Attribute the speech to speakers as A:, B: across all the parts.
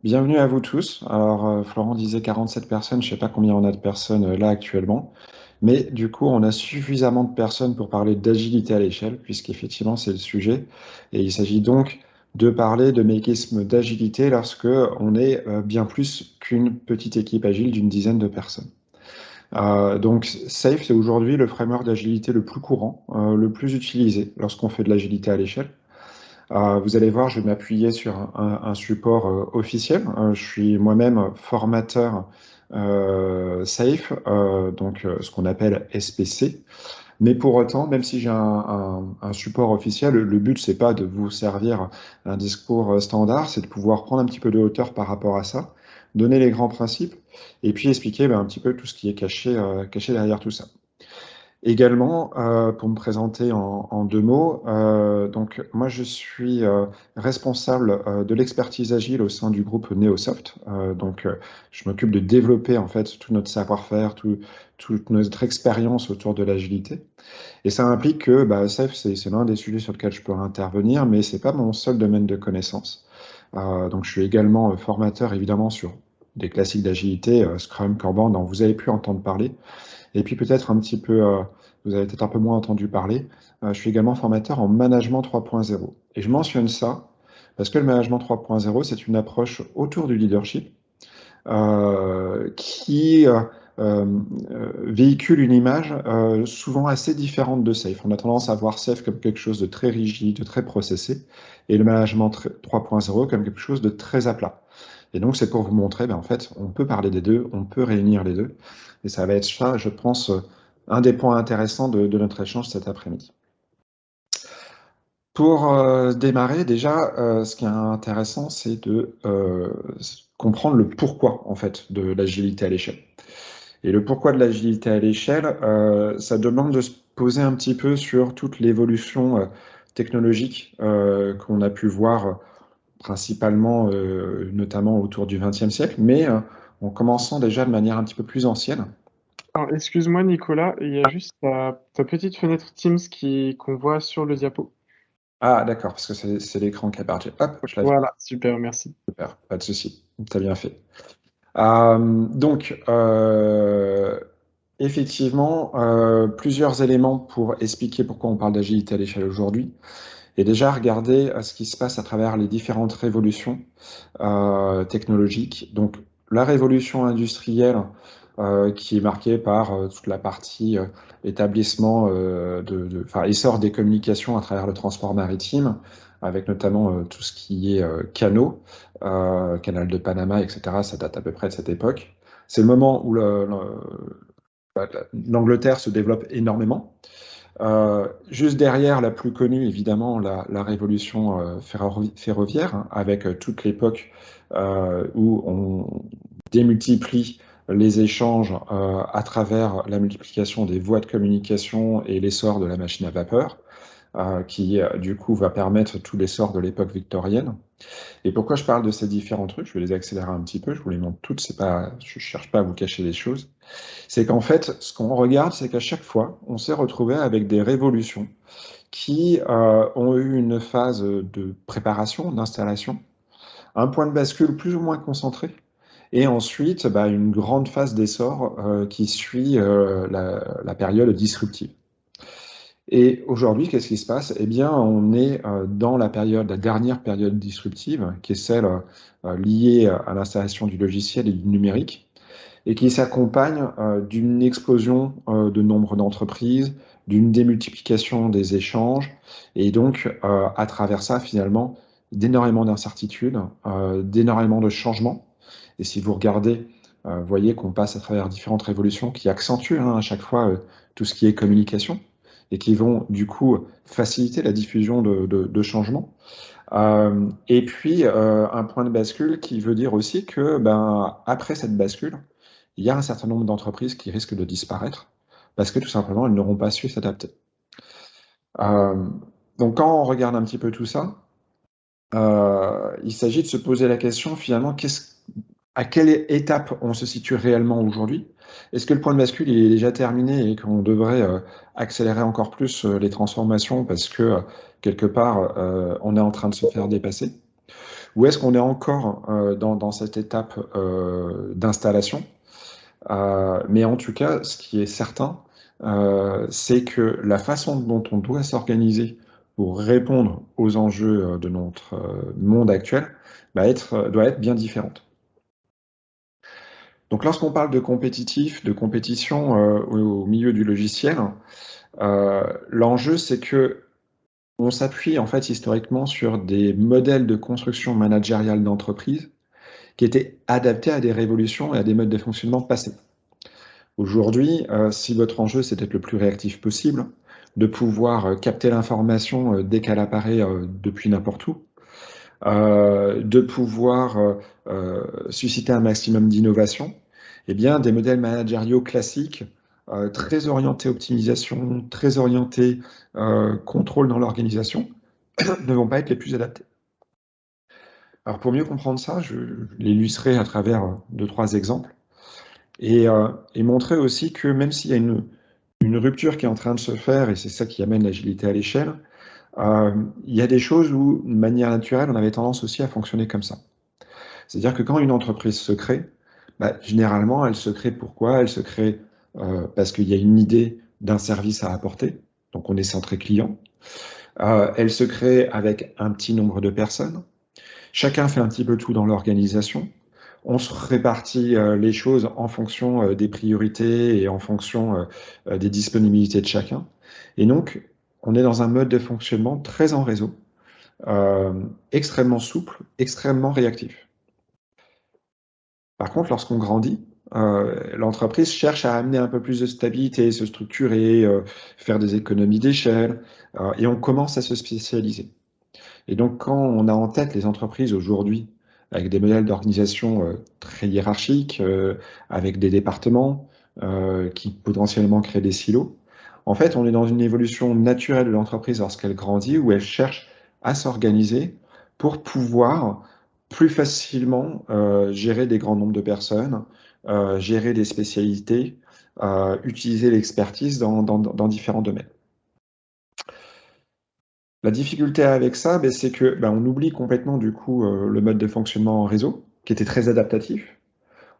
A: Bienvenue à vous tous. Alors, Florent disait 47 personnes, je ne sais pas combien on a de personnes là actuellement, mais du coup, on a suffisamment de personnes pour parler d'agilité à l'échelle, puisqu'effectivement, c'est le sujet. Et il s'agit donc de parler de mécanismes d'agilité lorsque on est bien plus qu'une petite équipe agile d'une dizaine de personnes. Donc, SAFe, c'est aujourd'hui le framework d'agilité le plus courant, le plus utilisé lorsqu'on fait de l'agilité à l'échelle. Vous allez voir, je vais m'appuyer sur un support officiel. Je suis moi-même formateur SAFe, donc ce qu'on appelle SPC. Mais pour autant, même si j'ai un support officiel, le but, c'est pas de vous servir un discours standard, c'est de pouvoir prendre un petit peu de hauteur par rapport à ça, donner les grands principes, et puis expliquer un petit peu tout ce qui est caché derrière tout ça. Également, pour me présenter en deux mots, donc moi je suis responsable de l'expertise agile au sein du groupe Neosoft. Je m'occupe de développer en fait tout notre savoir-faire, toute notre expérience autour de l'agilité. Et ça implique que SAFe, c'est l'un des sujets sur lesquels je peux intervenir, mais c'est pas mon seul domaine de connaissance. Donc je suis également formateur évidemment sur des classiques d'agilité, Scrum, Kanban, dont vous avez pu entendre parler. Et puis peut-être un petit peu, vous avez peut-être un peu moins entendu parler, je suis également formateur en management 3.0. Et je mentionne ça parce que le management 3.0, c'est une approche autour du leadership qui véhicule une image souvent assez différente de SAFe. On a tendance à voir SAFe comme quelque chose de très rigide, de très processé, et le management 3.0 comme quelque chose de très à plat. Et donc, c'est pour vous montrer, en fait, on peut parler des deux, on peut réunir les deux. Et ça va être ça, je pense, un des points intéressants de notre échange cet après-midi. Pour démarrer, déjà, ce qui est intéressant, c'est de comprendre le pourquoi, en fait, de l'agilité à l'échelle. Et le pourquoi de l'agilité à l'échelle, ça demande de se poser un petit peu sur toute l'évolution technologique qu'on a pu voir principalement, notamment autour du XXe siècle, mais en commençant déjà de manière un petit peu plus ancienne.
B: Alors, excuse-moi, Nicolas, il y a juste ta petite fenêtre Teams qu'on voit sur le diapo.
A: Ah, d'accord, parce que c'est l'écran qui apparaît. Hop, je l'avais.
B: Voilà, super, merci.
A: Super, pas de souci. T'as bien fait. Donc, effectivement, plusieurs éléments pour expliquer pourquoi on parle d'agilité à l'échelle aujourd'hui. Et déjà, regarder ce qui se passe à travers les différentes révolutions technologiques. Donc, la révolution industrielle qui est marquée par toute la partie établissement, enfin, essor des communications à travers le transport maritime, avec notamment tout ce qui est canaux, canal de Panama, etc. Ça date à peu près de cette époque. C'est le moment où l'Angleterre se développe énormément. Juste derrière, la plus connue, évidemment, la révolution ferroviaire, hein, avec toute l'époque où on démultiplie les échanges à travers la multiplication des voies de communication et l'essor de la machine à vapeur, qui du coup va permettre tout l'essor de l'époque victorienne. Et pourquoi je parle de ces différents trucs? Je vais les accélérer un petit peu, je vous les montre toutes, c'est pas, je cherche pas à vous cacher des choses. C'est qu'en fait, ce qu'on regarde, c'est qu'à chaque fois, on s'est retrouvé avec des révolutions qui ont eu une phase de préparation, d'installation, un point de bascule plus ou moins concentré, et ensuite une grande phase d'essor qui suit la période disruptive. Et aujourd'hui, qu'est-ce qui se passe? Eh bien, on est dans la dernière période disruptive, qui est celle liée à l'installation du logiciel et du numérique, et qui s'accompagne d'une explosion de nombre d'entreprises, d'une démultiplication des échanges, et donc à travers ça, finalement, d'énormément d'incertitudes, d'énormément de changements. Et si vous regardez, vous voyez qu'on passe à travers différentes révolutions qui accentuent à chaque fois tout ce qui est communication et qui vont du coup faciliter la diffusion de changements. Et puis un point de bascule qui veut dire aussi que après cette bascule, il y a un certain nombre d'entreprises qui risquent de disparaître parce que tout simplement, elles n'auront pas su s'adapter. Euh, donc quand on regarde un petit peu tout ça, il s'agit de se poser la question finalement, à quelle étape on se situe réellement aujourd'hui? Est-ce que le point de bascule il est déjà terminé et qu'on devrait accélérer encore plus les transformations parce que quelque part on est en train de se faire dépasser? ou est-ce qu'on est encore dans cette étape d'installation? Mais en tout cas, ce qui est certain, c'est que la façon dont on doit s'organiser pour répondre aux enjeux de notre monde actuel doit être bien différente. Donc lorsqu'on parle de compétitif, de compétition au milieu du logiciel, l'enjeu c'est que on s'appuie en fait historiquement sur des modèles de construction managériale d'entreprise qui étaient adaptés à des révolutions et à des modes de fonctionnement passés. Aujourd'hui, si votre enjeu c'est d'être le plus réactif possible, de pouvoir capter l'information dès qu'elle apparaît depuis n'importe où, de pouvoir susciter un maximum d'innovation, eh bien, des modèles managériaux classiques, très orientés optimisation, très orientés contrôle dans l'organisation, ne vont pas être les plus adaptés. Alors, pour mieux comprendre ça, je l'illustrerai à travers 2-3 exemples et montrer aussi que même s'il y a une rupture qui est en train de se faire, et c'est ça qui amène l'agilité à l'échelle, il y a des choses où, de manière naturelle, on avait tendance aussi à fonctionner comme ça. C'est-à-dire que quand une entreprise se crée, généralement, elle se crée pourquoi? Elle se crée parce qu'il y a une idée d'un service à apporter, donc on est centré client. Elle se crée avec un petit nombre de personnes. Chacun fait un petit peu tout dans l'organisation. On se répartit les choses en fonction des priorités et en fonction des disponibilités de chacun. Et donc, on est dans un mode de fonctionnement très en réseau, extrêmement souple, extrêmement réactif. Par contre, lorsqu'on grandit, l'entreprise cherche à amener un peu plus de stabilité, se structurer, faire des économies d'échelle, et on commence à se spécialiser. Et donc, quand on a en tête les entreprises aujourd'hui, avec des modèles d'organisation très hiérarchiques, avec des départements qui potentiellement créent des silos, en fait, on est dans une évolution naturelle de l'entreprise lorsqu'elle grandit, où elle cherche à s'organiser pour pouvoir plus facilement gérer des grands nombres de personnes, gérer des spécialités, utiliser l'expertise dans différents domaines. La difficulté avec ça, c'est que on oublie complètement du coup le mode de fonctionnement en réseau, qui était très adaptatif.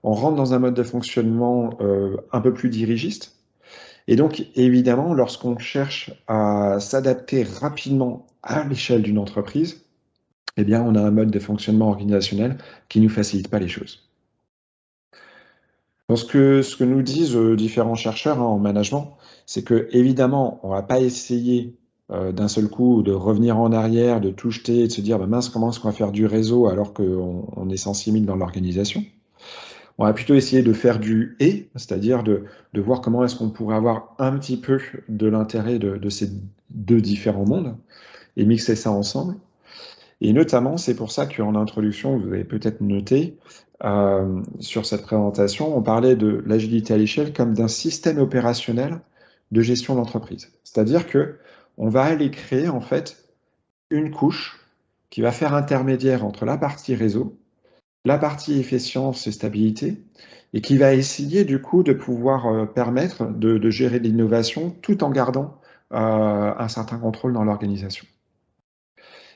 A: On rentre dans un mode de fonctionnement un peu plus dirigiste. Et donc, évidemment, lorsqu'on cherche à s'adapter rapidement à l'échelle d'une entreprise, eh bien, on a un mode de fonctionnement organisationnel qui ne nous facilite pas les choses. Donc, ce que nous disent différents chercheurs en management, c'est que évidemment, on ne va pas essayer d'un seul coup de revenir en arrière, de tout jeter et de se dire mince, comment est-ce qu'on va faire du réseau alors qu'on est 106 000 dans l'organisation. On va plutôt essayer de faire du et, c'est-à-dire de voir comment est-ce qu'on pourrait avoir un petit peu de l'intérêt de ces deux différents mondes et mixer ça ensemble. Et notamment, c'est pour ça qu'en introduction, vous avez peut-être noté, sur cette présentation, on parlait de l'agilité à l'échelle comme d'un système opérationnel de gestion d'entreprise. C'est-à-dire que on va aller créer en fait une couche qui va faire intermédiaire entre la partie réseau, la partie efficience et stabilité, et qui va essayer du coup de pouvoir permettre de gérer l'innovation tout en gardant un certain contrôle dans l'organisation.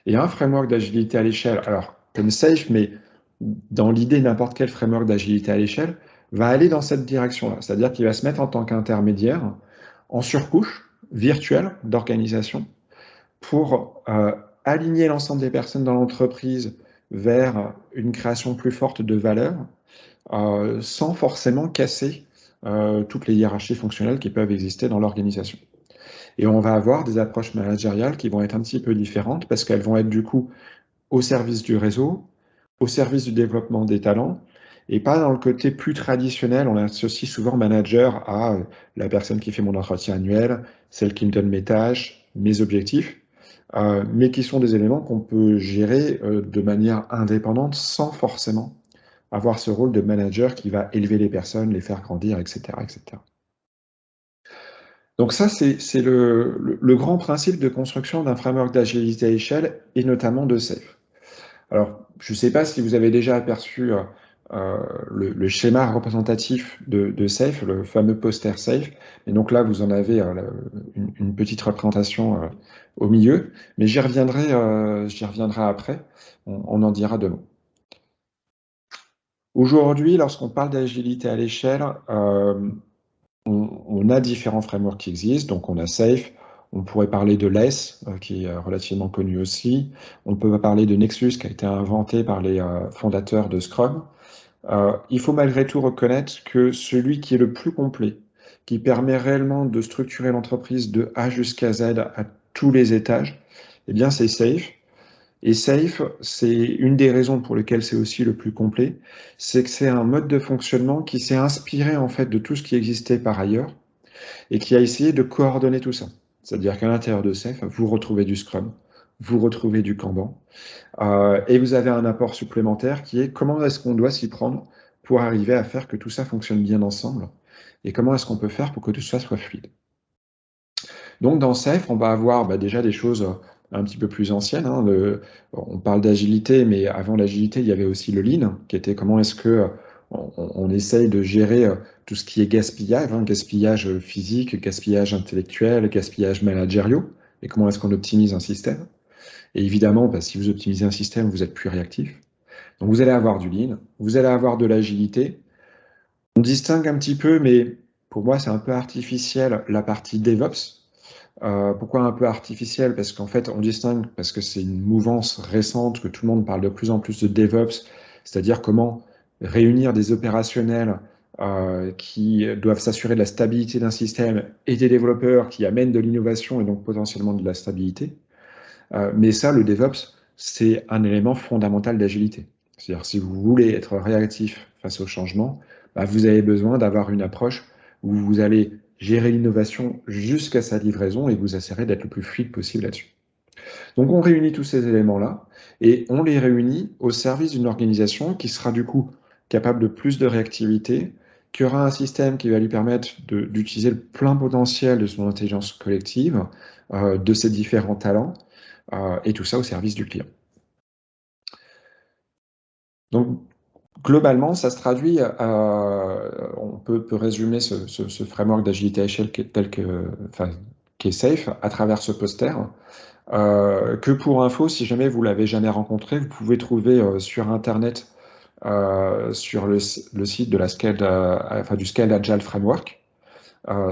A: Et un framework d'agilité à l'échelle, alors comme Safe, mais dans l'idée, n'importe quel framework d'agilité à l'échelle va aller dans cette direction-là. C'est-à-dire qu'il va se mettre en tant qu'intermédiaire en surcouche virtuelle d'organisation pour aligner l'ensemble des personnes dans l'entreprise vers une création plus forte de valeur sans forcément casser toutes les hiérarchies fonctionnelles qui peuvent exister dans l'organisation. Et on va avoir des approches managériales qui vont être un petit peu différentes parce qu'elles vont être du coup au service du réseau, au service du développement des talents, et pas dans le côté plus traditionnel. On associe souvent manager à la personne qui fait mon entretien annuel, celle qui me donne mes tâches, mes objectifs, mais qui sont des éléments qu'on peut gérer de manière indépendante sans forcément avoir ce rôle de manager qui va élever les personnes, les faire grandir, etc. etc. Donc ça, c'est le grand principe de construction d'un framework d'agilité à échelle et notamment de SAFe. Alors, je ne sais pas si vous avez déjà aperçu le schéma représentatif de SAFe, le fameux poster SAFe. Et donc là, vous en avez une petite représentation au milieu, mais j'y reviendrai après, on en dira deux mots. Aujourd'hui, lorsqu'on parle d'agilité à l'échelle, on a différents frameworks qui existent. Donc on a SAFe, on pourrait parler de LESS, qui est relativement connu aussi. On peut parler de Nexus, qui a été inventé par les fondateurs de Scrum. Il faut malgré tout reconnaître que celui qui est le plus complet, qui permet réellement de structurer l'entreprise de A jusqu'à Z à tous les étages, eh bien c'est SAFe. Et SAFe, c'est une des raisons pour lesquelles c'est aussi le plus complet, c'est que c'est un mode de fonctionnement qui s'est inspiré en fait de tout ce qui existait par ailleurs et qui a essayé de coordonner tout ça. C'est-à-dire qu'à l'intérieur de SAFe, vous retrouvez du Scrum, vous retrouvez du Kanban, et vous avez un apport supplémentaire qui est comment est-ce qu'on doit s'y prendre pour arriver à faire que tout ça fonctionne bien ensemble et comment est-ce qu'on peut faire pour que tout ça soit fluide. Donc dans SAFe, on va avoir déjà des choses un petit peu plus anciennes. Hein, on parle d'agilité, mais avant l'agilité, il y avait aussi le Lean, qui était comment est-ce que on essaye de gérer tout ce qui est gaspillage, hein, gaspillage physique, gaspillage intellectuel, gaspillage managériaux, et comment est-ce qu'on optimise un système. Et évidemment, si vous optimisez un système, vous êtes plus réactif. Donc vous allez avoir du Lean, vous allez avoir de l'agilité. On distingue un petit peu, mais pour moi, c'est un peu artificiel, la partie DevOps. Pourquoi un peu artificiel? Parce qu'en fait, on distingue, parce que c'est une mouvance récente, que tout le monde parle de plus en plus de DevOps, c'est-à-dire comment réunir des opérationnels qui doivent s'assurer de la stabilité d'un système et des développeurs qui amènent de l'innovation et donc potentiellement de la stabilité. Mais ça, le DevOps, c'est un élément fondamental d'agilité. C'est-à-dire, si vous voulez être réactif face au changement, vous avez besoin d'avoir une approche où vous allez gérer l'innovation jusqu'à sa livraison et vous assurer d'être le plus fluide possible là-dessus. Donc, on réunit tous ces éléments-là et on les réunit au service d'une organisation qui sera du coup capable de plus de réactivité, qui aura un système qui va lui permettre d'utiliser le plein potentiel de son intelligence collective, de ses différents talents, et tout ça au service du client. Donc, globalement, ça se traduit, on peut résumer ce framework d'agilité à échelle qui est SAFe à travers ce poster, que pour info, si jamais vous l'avez jamais rencontré, vous pouvez trouver sur Internet, sur le site de la du Scaled Agile Framework.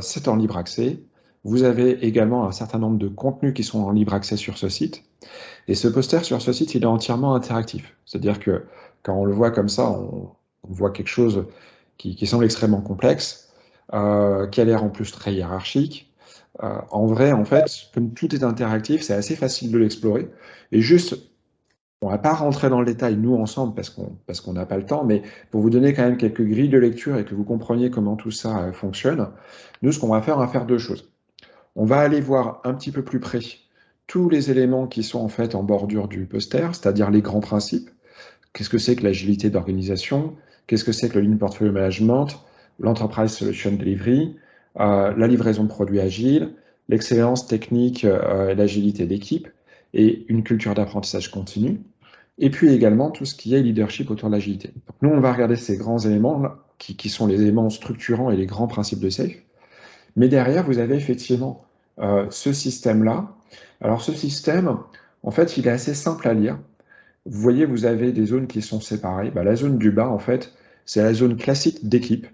A: C'est en libre accès. Vous avez également un certain nombre de contenus qui sont en libre accès sur ce site. Et ce poster sur ce site, il est entièrement interactif. C'est-à-dire que quand on le voit comme ça, on voit quelque chose qui semble extrêmement complexe, qui a l'air en plus très hiérarchique. En vrai, en fait, comme tout est interactif, c'est assez facile de l'explorer. Et juste, on va pas rentrer dans le détail, nous, ensemble, parce qu'on n'a pas le temps, mais pour vous donner quand même quelques grilles de lecture et que vous compreniez comment tout ça fonctionne, nous, ce qu'on va faire deux choses. On va aller voir un petit peu plus près tous les éléments qui sont en fait en bordure du poster, c'est-à-dire les grands principes. Qu'est-ce que c'est que l'agilité d'organisation? Qu'est-ce que c'est que le Lean Portfolio Management? L'Enterprise Solution Delivery? La livraison de produits agiles? L'excellence technique et l'agilité d'équipe? Et une culture d'apprentissage continu? Et puis également tout ce qui est leadership autour de l'agilité. Nous, on va regarder ces grands éléments qui sont les éléments structurants et les grands principes de SAFe. Mais derrière, vous avez effectivement ce système-là. Alors ce système, en fait, il est assez simple à lire. Vous voyez, vous avez des zones qui sont séparées. La zone du bas, en fait, c'est la zone classique d'équipe,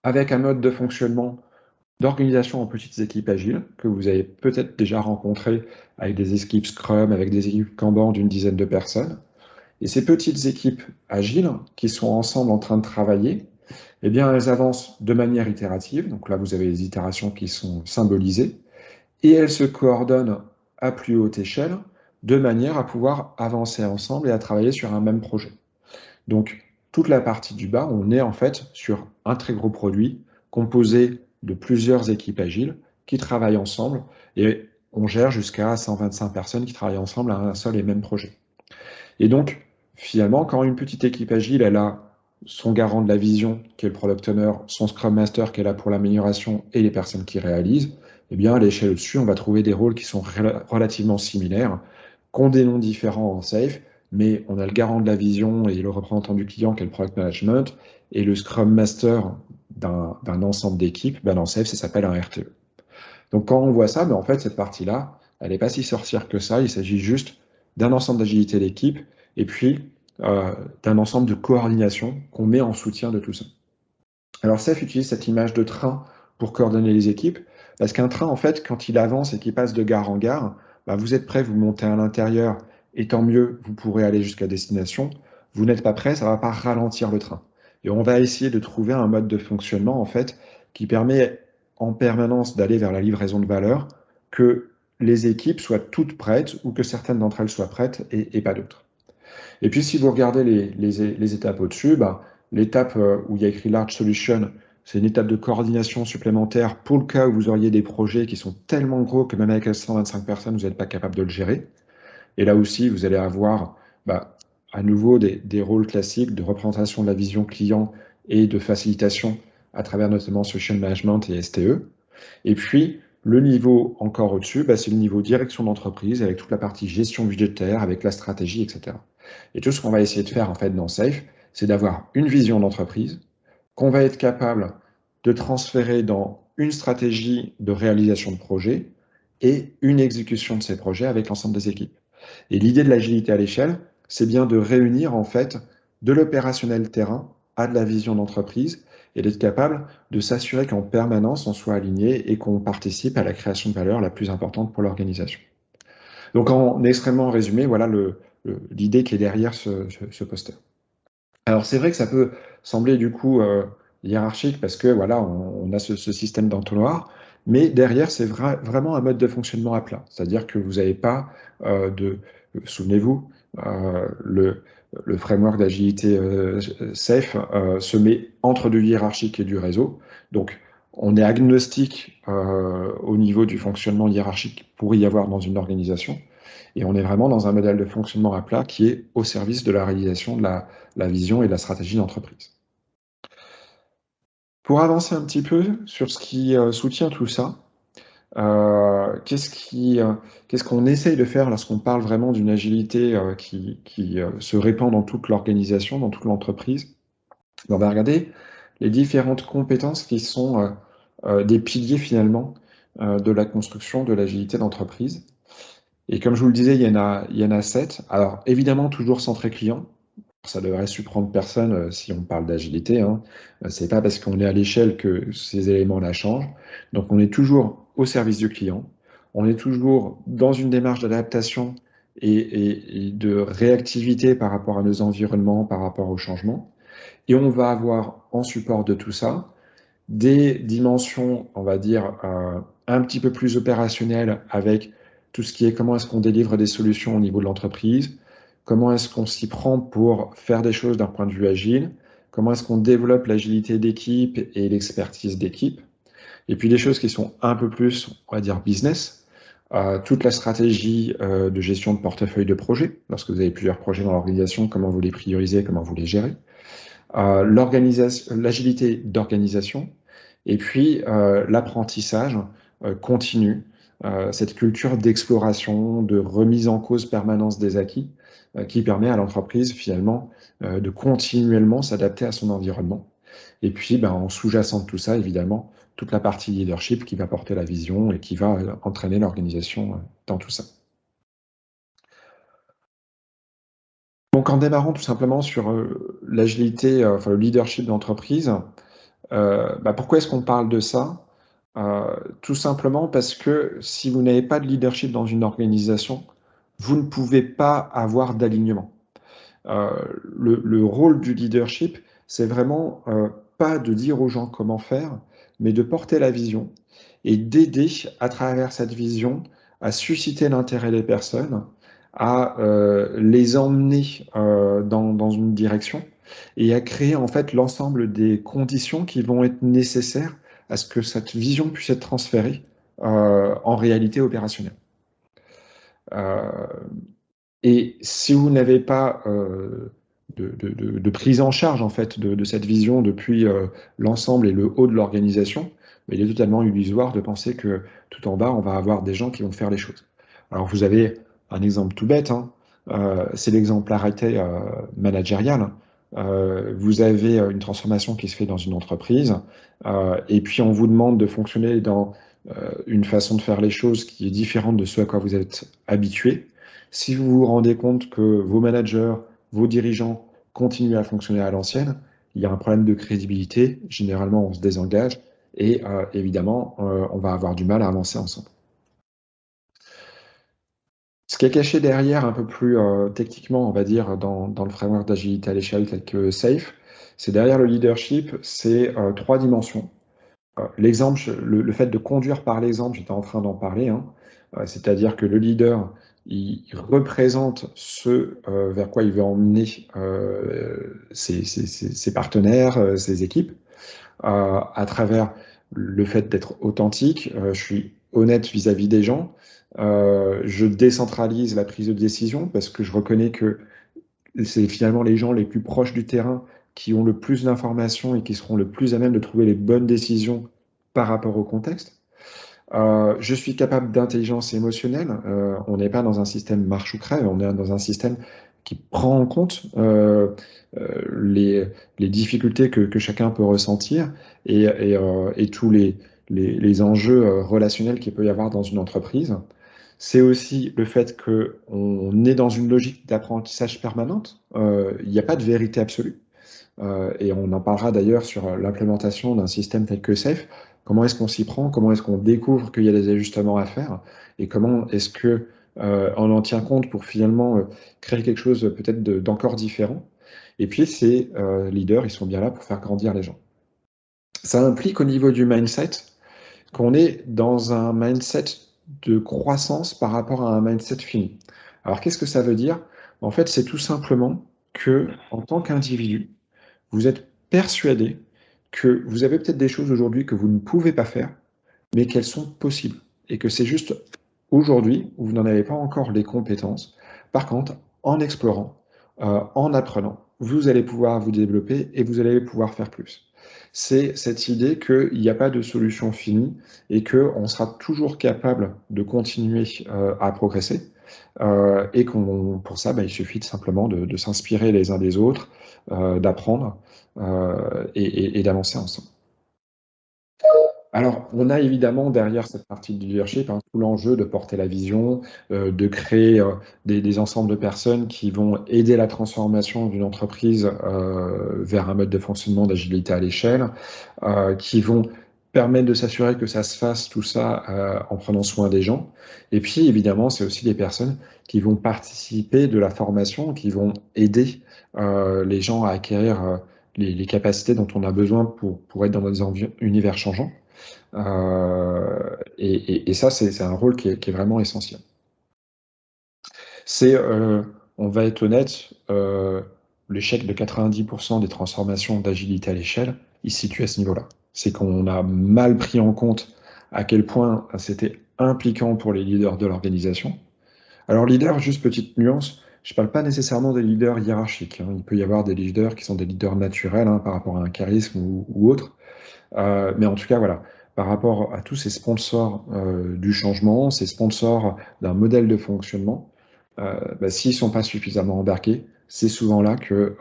A: avec un mode de fonctionnement d'organisation en petites équipes agiles, que vous avez peut-être déjà rencontré avec des équipes Scrum, avec des équipes Kanban d'une dizaine de personnes. Et ces petites équipes agiles, qui sont ensemble en train de travailler, eh bien, elles avancent de manière itérative. Donc là, vous avez les itérations qui sont symbolisées. Et elles se coordonnent à plus haute échelle, de manière à pouvoir avancer ensemble et à travailler sur un même projet. Donc, toute la partie du bas, on est en fait sur un très gros produit composé de plusieurs équipes agiles qui travaillent ensemble et on gère jusqu'à 125 personnes qui travaillent ensemble à un seul et même projet. Et donc, finalement, quand une petite équipe agile, elle a son garant de la vision, qui est le product owner, son scrum master, qui est là pour l'amélioration, et les personnes qui réalisent, eh bien, à l'échelle au-dessus, on va trouver des rôles qui sont relativement similaires, qui ont des noms différents en SAFe, mais on a le garant de la vision et le représentant du client qui est le product management, et le Scrum Master d'un ensemble d'équipes, ben dans Safe, ça s'appelle un RTE. Donc quand on voit ça, ben en fait, cette partie-là, elle n'est pas si sorcière que ça, il s'agit juste d'un ensemble d'agilité d'équipe, et puis d'un ensemble de coordination qu'on met en soutien de tout ça. Alors Safe utilise cette image de train pour coordonner les équipes, parce qu'un train, en fait, quand il avance et qu'il passe de gare en gare, bah, vous êtes prêt, vous montez à l'intérieur, et tant mieux, vous pourrez aller jusqu'à destination. Vous n'êtes pas prêt, ça ne va pas ralentir le train. Et on va essayer de trouver un mode de fonctionnement, en fait, qui permet en permanence d'aller vers la livraison de valeur, que les équipes soient toutes prêtes, ou que certaines d'entre elles soient prêtes, et pas d'autres. Et puis, si vous regardez les étapes au-dessus, bah, l'étape où il y a écrit Large Solution, c'est une étape de coordination supplémentaire pour le cas où vous auriez des projets qui sont tellement gros que même avec 125 personnes, vous n'êtes pas capable de le gérer. Et là aussi, vous allez avoir bah, à nouveau des rôles classiques de représentation de la vision client et de facilitation à travers notamment Social Management et STE. Et puis, le niveau encore au-dessus, bah, c'est le niveau direction d'entreprise avec toute la partie gestion budgétaire, avec la stratégie, etc. Et tout ce qu'on va essayer de faire en fait dans Safe, c'est d'avoir une vision d'entreprise qu'on va être capable de transférer dans une stratégie de réalisation de projet et une exécution de ces projets avec l'ensemble des équipes. Et l'idée de l'agilité à l'échelle, c'est bien de réunir en fait de l'opérationnel terrain à de la vision d'entreprise et d'être capable de s'assurer qu'en permanence on soit aligné et qu'on participe à la création de valeur la plus importante pour l'organisation. Donc en extrêmement résumé, voilà l'idée qui est derrière ce poster. Alors c'est vrai que ça peut sembler du coup hiérarchique parce que voilà, on a ce système d'entonnoir, mais derrière c'est vraiment un mode de fonctionnement à plat. C'est-à-dire que vous n'avez pas souvenez-vous, le framework d'agilité SAFe se met entre du hiérarchique et du réseau. Donc on est agnostique au niveau du fonctionnement hiérarchique pour y avoir dans une organisation. Et on est vraiment dans un modèle de fonctionnement à plat qui est au service de la réalisation de la vision et de la stratégie d'entreprise. Pour avancer un petit peu sur ce qui soutient tout ça, qu'est-ce qu'on essaye de faire lorsqu'on parle vraiment d'une agilité qui se répand dans toute l'organisation, dans toute l'entreprise? On va regarder les différentes compétences qui sont des piliers finalement de la construction de l'agilité d'entreprise. Et comme je vous le disais, il y en a 7. Alors évidemment, toujours centré client. Ça devrait surprendre personne si on parle d'agilité, hein. C'est pas parce qu'on est à l'échelle que ces éléments-là changent. Donc on est toujours au service du client. On est toujours dans une démarche d'adaptation et de réactivité par rapport à nos environnements, par rapport au changement. Et on va avoir en support de tout ça des dimensions, on va dire, un petit peu plus opérationnelles avec tout ce qui est comment est-ce qu'on délivre des solutions au niveau de l'entreprise, comment est-ce qu'on s'y prend pour faire des choses d'un point de vue agile, comment est-ce qu'on développe l'agilité d'équipe et l'expertise d'équipe, et puis des choses qui sont un peu plus, on va dire, business, toute la stratégie de gestion de portefeuille de projets, lorsque vous avez plusieurs projets dans l'organisation, comment vous les priorisez, comment vous les gérez, l'agilité d'organisation, et puis l'apprentissage continu, cette culture d'exploration, de remise en cause permanence des acquis, qui permet à l'entreprise finalement de continuellement s'adapter à son environnement. Et puis, en sous-jacent de tout ça, évidemment, toute la partie leadership qui va porter la vision et qui va entraîner l'organisation dans tout ça. Donc, en démarrant tout simplement sur l'agilité, enfin le leadership d'entreprise, pourquoi est-ce qu'on parle de ça? Tout simplement parce que si vous n'avez pas de leadership dans une organisation, vous ne pouvez pas avoir d'alignement. Le rôle du leadership, c'est vraiment pas de dire aux gens comment faire, mais de porter la vision et d'aider à travers cette vision à susciter l'intérêt des personnes, à les emmener dans une direction et à créer en fait l'ensemble des conditions qui vont être nécessaires à ce que cette vision puisse être transférée en réalité opérationnelle. Et si vous n'avez pas de prise en charge en fait de cette vision depuis l'ensemble et le haut de l'organisation, il est totalement illusoire de penser que tout en bas, on va avoir des gens qui vont faire les choses. Alors vous avez un exemple tout bête, hein, c'est l'exemplarité managériale. Vous avez une transformation qui se fait dans une entreprise, et puis on vous demande de fonctionner dans une façon de faire les choses qui est différente de ce à quoi vous êtes habitué. Si vous vous rendez compte que vos managers, vos dirigeants continuent à fonctionner à l'ancienne, il y a un problème de crédibilité. Généralement, on se désengage et évidemment, on va avoir du mal à avancer ensemble. Ce qui est caché derrière, un peu plus techniquement, on va dire, dans le framework d'agilité à l'échelle tel que SAFe, c'est derrière le leadership, c'est trois dimensions. L'exemple, le fait de conduire par l'exemple, j'étais en train d'en parler, hein, c'est-à-dire que le leader, il représente ce vers quoi il veut emmener ses partenaires, ses équipes, à travers le fait d'être authentique. Je suis honnête vis-à-vis des gens. Je décentralise la prise de décision parce que je reconnais que c'est finalement les gens les plus proches du terrain qui ont le plus d'informations et qui seront le plus à même de trouver les bonnes décisions par rapport au contexte. Je suis capable d'intelligence émotionnelle. On n'est pas dans un système marche ou crève, on est dans un système qui prend en compte les difficultés que chacun peut ressentir et tous les enjeux relationnels qu'il peut y avoir dans une entreprise. C'est aussi le fait qu'on est dans une logique d'apprentissage permanente. Il n'y a pas de vérité absolue. Et on en parlera d'ailleurs sur l'implémentation d'un système tel que SAFe. Comment est-ce qu'on s'y prend? Comment est-ce qu'on découvre qu'il y a des ajustements à faire? Et comment est-ce que on en tient compte pour finalement créer quelque chose peut-être d'encore différent? Et puis ces leaders, ils sont bien là pour faire grandir les gens. Ça implique au niveau du mindset qu'on est dans un mindset de croissance par rapport à un mindset fini. Alors qu'est-ce que ça veut dire? En fait, c'est tout simplement que en tant qu'individu, vous êtes persuadé que vous avez peut-être des choses aujourd'hui que vous ne pouvez pas faire, mais qu'elles sont possibles. Et que c'est juste aujourd'hui où vous n'en avez pas encore les compétences. Par contre, en explorant, en apprenant, vous allez pouvoir vous développer et vous allez pouvoir faire plus. C'est cette idée qu'il n'y a pas de solution finie et qu'on sera toujours capable de continuer à progresser. Et pour ça, il suffit simplement de s'inspirer les uns des autres, d'apprendre et d'avancer ensemble. Alors, on a évidemment derrière cette partie de leadership tout l'enjeu de porter la vision, de créer des ensembles de personnes qui vont aider la transformation d'une entreprise vers un mode de fonctionnement d'agilité à l'échelle, qui vont permettre de s'assurer que ça se fasse tout ça en prenant soin des gens. Et puis, évidemment, c'est aussi des personnes qui vont participer de la formation, qui vont aider les gens à acquérir les capacités dont on a besoin pour être dans des univers changeants. Et ça, c'est un rôle qui est vraiment essentiel. On va être honnête, l'échec de 90% des transformations d'agilité à l'échelle, il se situe à ce niveau-là. C'est qu'on a mal pris en compte à quel point c'était impliquant pour les leaders de l'organisation. Alors leader, juste petite nuance, je ne parle pas nécessairement des leaders hiérarchiques. Il peut y avoir des leaders qui sont des leaders naturels par rapport à un charisme ou autre. Mais en tout cas, voilà, par rapport à tous ces sponsors du changement, ces sponsors d'un modèle de fonctionnement, s'ils ne sont pas suffisamment embarqués, c'est souvent là que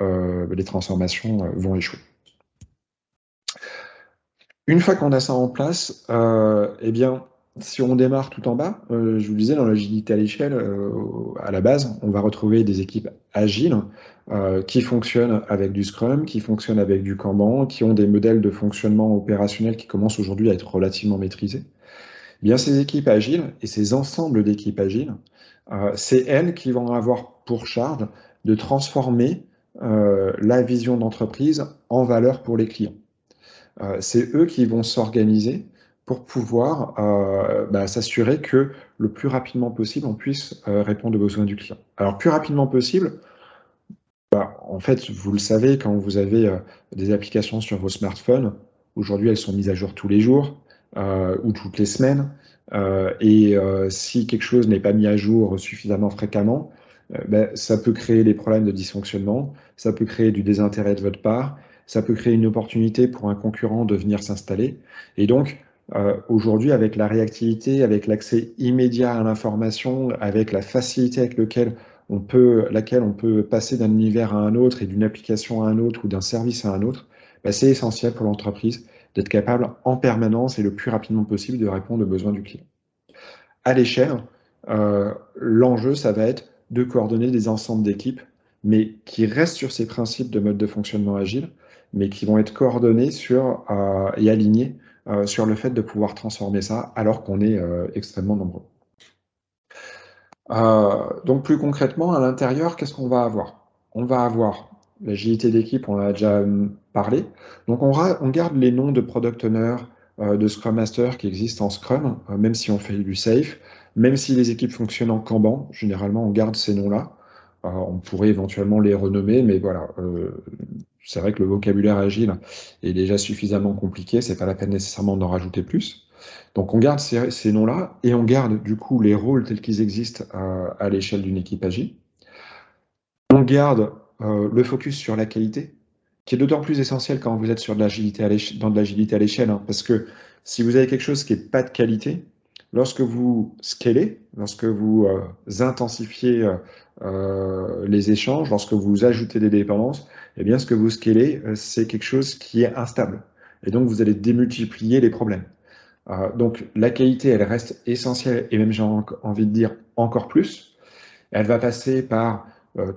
A: les transformations vont échouer. Une fois qu'on a ça en place, eh bien, si on démarre tout en bas, je vous disais, dans l'agilité à l'échelle, à la base, on va retrouver des équipes agiles qui fonctionnent avec du Scrum, qui fonctionnent avec du Kanban, qui ont des modèles de fonctionnement opérationnel qui commencent aujourd'hui à être relativement maîtrisés. Eh bien, ces équipes agiles et ces ensembles d'équipes agiles, c'est elles qui vont avoir pour charge de transformer la vision d'entreprise en valeur pour les clients. C'est eux qui vont s'organiser pour pouvoir s'assurer que le plus rapidement possible, on puisse répondre aux besoins du client. Alors, plus rapidement possible, en fait, vous le savez, quand vous avez des applications sur vos smartphones, aujourd'hui, elles sont mises à jour tous les jours ou toutes les semaines. Si quelque chose n'est pas mis à jour suffisamment fréquemment, ça peut créer des problèmes de dysfonctionnement, ça peut créer du désintérêt de votre part, ça peut créer une opportunité pour un concurrent de venir s'installer. Et donc, aujourd'hui, avec la réactivité, avec l'accès immédiat à l'information, avec la facilité avec laquelle laquelle on peut passer d'un univers à un autre et d'une application à un autre ou d'un service à un autre, bah, c'est essentiel pour l'entreprise d'être capable en permanence et le plus rapidement possible de répondre aux besoins du client. À l'échelle, l'enjeu, ça va être de coordonner des ensembles d'équipes, mais qui restent sur ces principes de mode de fonctionnement agile, mais qui vont être coordonnés et alignés sur le fait de pouvoir transformer ça alors qu'on est extrêmement nombreux. Donc plus concrètement, à l'intérieur, qu'est-ce qu'on va avoir? On va avoir l'agilité d'équipe, on en a déjà parlé. Donc on garde les noms de Product Owner, de Scrum Master qui existent en Scrum, même si on fait du Safe, même si les équipes fonctionnent en Kanban, généralement on garde ces noms-là. On pourrait éventuellement les renommer, mais voilà, c'est vrai que le vocabulaire agile est déjà suffisamment compliqué, c'est pas la peine nécessairement d'en rajouter plus. Donc on garde ces noms-là et on garde du coup les rôles tels qu'ils existent à l'échelle d'une équipe agile. On garde le focus sur la qualité, qui est d'autant plus essentiel quand vous êtes sur de l'agilité dans de l'agilité à l'échelle, hein, parce que si vous avez quelque chose qui n'est pas de qualité, lorsque vous scalez, lorsque vous intensifiez les échanges, lorsque vous ajoutez des dépendances, eh bien ce que vous scalez, c'est quelque chose qui est instable. Et donc vous allez démultiplier les problèmes. Donc la qualité, elle reste essentielle, et même j'ai envie de dire encore plus. Elle va passer par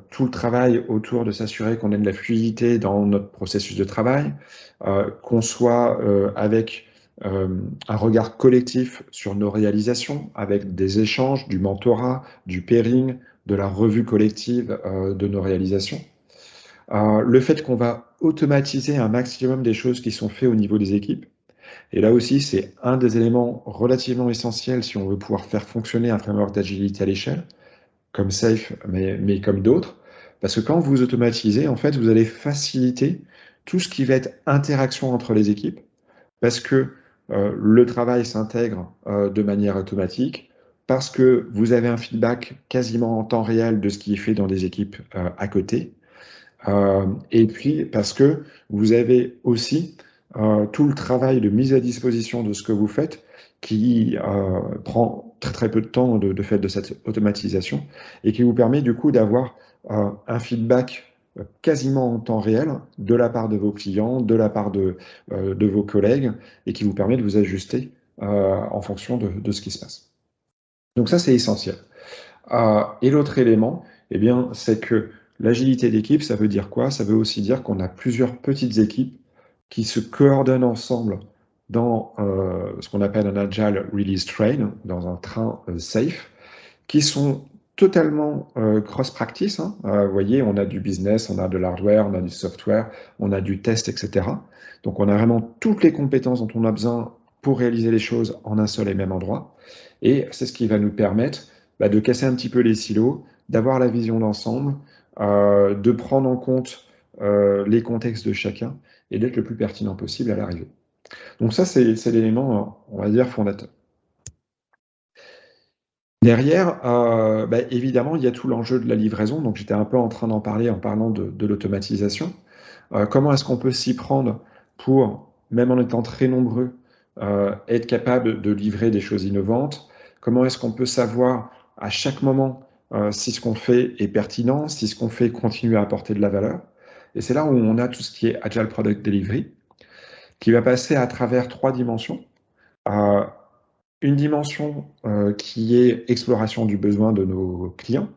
A: tout le travail autour de s'assurer qu'on ait de la fluidité dans notre processus de travail, qu'on soit avec un regard collectif sur nos réalisations, avec des échanges, du mentorat, du pairing, de la revue collective de nos réalisations. Le fait qu'on va automatiser un maximum des choses qui sont faites au niveau des équipes. Et là aussi, c'est un des éléments relativement essentiels si on veut pouvoir faire fonctionner un framework d'agilité à l'échelle, comme Safe, mais comme d'autres. Parce que quand vous automatisez, en fait, vous allez faciliter tout ce qui va être interaction entre les équipes, parce que le travail s'intègre de manière automatique, parce que vous avez un feedback quasiment en temps réel de ce qui est fait dans des équipes à côté, et puis parce que vous avez aussi tout le travail de mise à disposition de ce que vous faites qui prend très très peu de temps de fait de cette automatisation et qui vous permet du coup d'avoir un feedback quasiment en temps réel de la part de vos clients, de la part de vos collègues et qui vous permet de vous ajuster en fonction de ce qui se passe. Donc ça, c'est essentiel. Et l'autre élément, eh bien, c'est que l'agilité d'équipe, ça veut dire quoi? Ça veut aussi dire qu'on a plusieurs petites équipes qui se coordonnent ensemble dans ce qu'on appelle un Agile Release Train, dans un train safe, qui sont totalement cross-practice. Hein. Vous voyez, on a du business, on a de l'hardware, on a du software, on a du test, etc. Donc on a vraiment toutes les compétences dont on a besoin pour réaliser les choses en un seul et même endroit. Et c'est ce qui va nous permettre de casser un petit peu les silos, d'avoir la vision d'ensemble, de prendre en compte les contextes de chacun et d'être le plus pertinent possible à l'arrivée. Donc ça, c'est l'élément, on va dire, fondateur. Derrière, évidemment, il y a tout l'enjeu de la livraison. Donc j'étais un peu en train d'en parler en parlant de l'automatisation. Comment est-ce qu'on peut s'y prendre pour, même en étant très nombreux, être capable de livrer des choses innovantes? Comment est-ce qu'on peut savoir à chaque moment si ce qu'on fait est pertinent, si ce qu'on fait continue à apporter de la valeur? Et c'est là où on a tout ce qui est Agile Product Delivery, qui va passer à travers 3 dimensions. Une dimension qui est exploration du besoin de nos clients,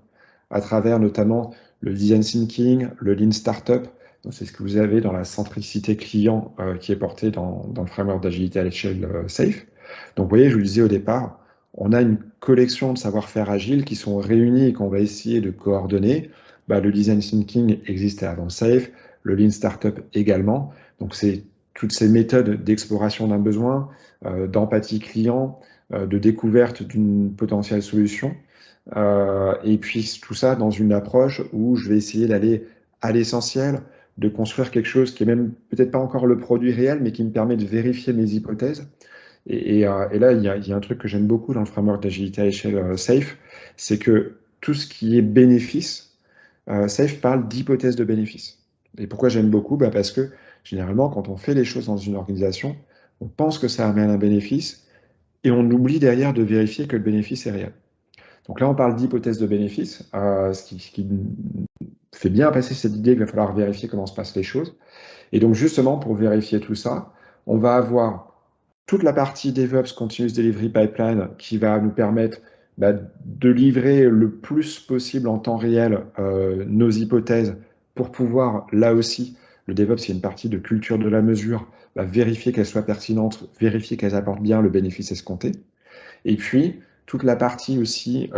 A: à travers notamment le design thinking, le lean startup. C'est ce que vous avez dans la centricité client qui est portée dans le framework d'agilité à l'échelle SAFe. Donc vous voyez, je vous le disais au départ, on a une collection de savoir-faire agiles qui sont réunis et qu'on va essayer de coordonner. Le design thinking existait avant SAFe, le lean startup également. Donc c'est toutes ces méthodes d'exploration d'un besoin, d'empathie client, de découverte d'une potentielle solution. Et puis tout ça dans une approche où je vais essayer d'aller à l'essentiel, de construire quelque chose qui est même peut-être pas encore le produit réel, mais qui me permet de vérifier mes hypothèses. Et là, il y a un truc que j'aime beaucoup dans le framework d'agilité à échelle SAFe, c'est que tout ce qui est bénéfice, SAFe parle d'hypothèse de bénéfice. Et pourquoi j'aime beaucoup? Parce que généralement, quand on fait les choses dans une organisation, on pense que ça amène un bénéfice, et on oublie derrière de vérifier que le bénéfice est réel. Donc là, on parle d'hypothèse de bénéfice, ce qui fait bien passer cette idée qu'il va falloir vérifier comment se passent les choses. Et donc justement, pour vérifier tout ça, on va avoir toute la partie DevOps, Continuous Delivery Pipeline, qui va nous permettre de livrer le plus possible en temps réel nos hypothèses pour pouvoir, là aussi, le DevOps, il y a une partie de culture de la mesure, vérifier qu'elles soient pertinentes, vérifier qu'elles apportent bien le bénéfice escompté. Et puis, toute la partie aussi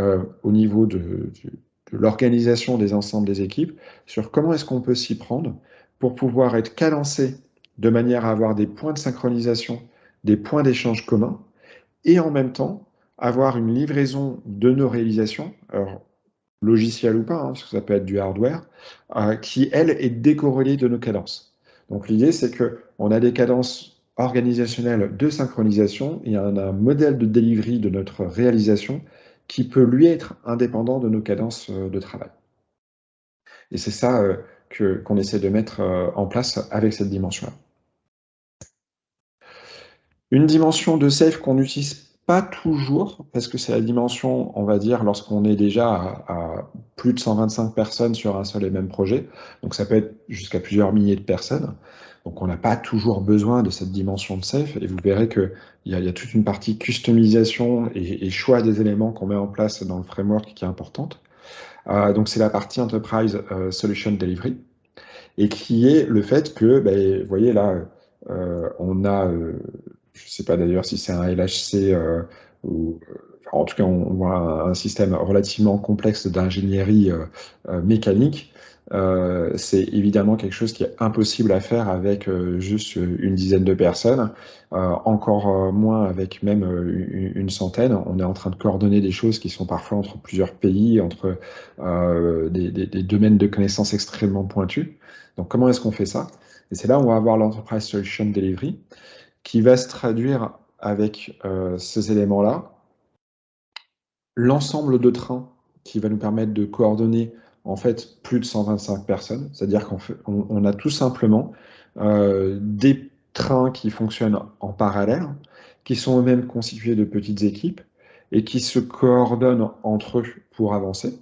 A: au niveau de l'organisation des ensembles des équipes, sur comment est-ce qu'on peut s'y prendre pour pouvoir être cadencé de manière à avoir des points de synchronisation, des points d'échange communs, et en même temps avoir une livraison de nos réalisations, alors logiciel ou pas, parce que ça peut être du hardware, qui, elle, est décorrélée de nos cadences. Donc l'idée, c'est qu'on a des cadences organisationnelles de synchronisation, et un modèle de delivery de notre réalisation qui peut, lui, être indépendant de nos cadences de travail. Et c'est ça qu'on essaie de mettre en place avec cette dimension-là. Une dimension de safe qu'on n'utilise pas toujours, parce que c'est la dimension, on va dire, lorsqu'on est déjà à plus de 125 personnes sur un seul et même projet. Donc ça peut être jusqu'à plusieurs milliers de personnes. Donc on n'a pas toujours besoin de cette dimension de safe. Et vous verrez qu'il y a toute une partie customisation et choix des éléments qu'on met en place dans le framework qui est importante. Donc c'est la partie Enterprise Solution Delivery. Et qui est le fait que, vous voyez là, on a, je ne sais pas d'ailleurs si c'est un LHC ou en tout cas on voit un système relativement complexe d'ingénierie mécanique. C'est évidemment quelque chose qui est impossible à faire avec juste une dizaine de personnes, encore moins avec même une centaine. On est en train de coordonner des choses qui sont parfois entre plusieurs pays, entre des domaines de connaissances extrêmement pointus. Donc comment est-ce qu'on fait ça? Et c'est là où on va avoir l'Enterprise Solution Delivery qui va se traduire avec ces éléments-là, l'ensemble de trains qui va nous permettre de coordonner en fait plus de 125 personnes, c'est-à-dire qu'on a tout simplement des trains qui fonctionnent en parallèle, qui sont eux-mêmes constitués de petites équipes et qui se coordonnent entre eux pour avancer.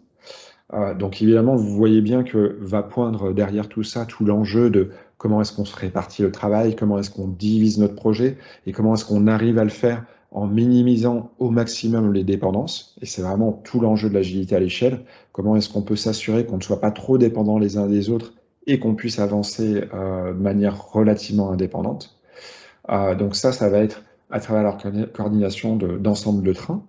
A: Donc évidemment, vous voyez bien que va poindre derrière tout ça tout l'enjeu de comment est-ce qu'on se répartit le travail, comment est-ce qu'on divise notre projet et comment est-ce qu'on arrive à le faire en minimisant au maximum les dépendances. Et c'est vraiment tout l'enjeu de l'agilité à l'échelle. Comment est-ce qu'on peut s'assurer qu'on ne soit pas trop dépendants les uns des autres et qu'on puisse avancer de manière relativement indépendante. Donc ça va être à travers la coordination d'ensemble de trains.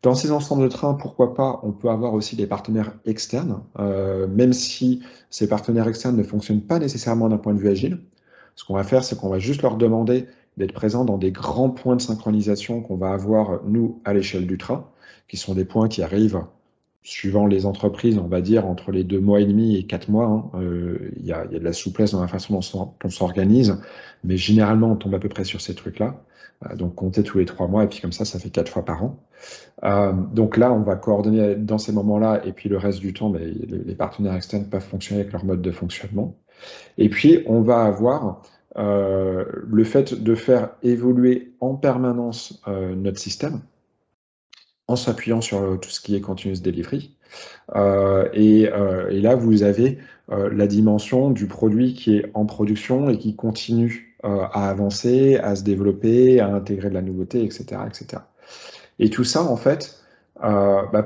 A: Dans ces ensembles de trains, pourquoi pas, on peut avoir aussi des partenaires externes, même si ces partenaires externes ne fonctionnent pas nécessairement d'un point de vue agile. Ce qu'on va faire, c'est qu'on va juste leur demander d'être présents dans des grands points de synchronisation qu'on va avoir, nous, à l'échelle du train, qui sont des points qui arrivent, suivant les entreprises, on va dire, entre les 2 mois et demi et 4 mois. Il y a de la souplesse dans la façon dont on s'organise, mais généralement, on tombe à peu près sur ces trucs-là. Donc, compter tous les 3 mois, et puis comme ça fait 4 fois par an. Donc là, on va coordonner dans ces moments-là, et puis le reste du temps, les partenaires externes peuvent fonctionner avec leur mode de fonctionnement. Et puis, on va avoir le fait de faire évoluer en permanence notre système en s'appuyant sur tout ce qui est continuous delivery. Et là, vous avez la dimension du produit qui est en production et qui continue à avancer, à se développer, à intégrer de la nouveauté, etc., etc. Et tout ça, en fait,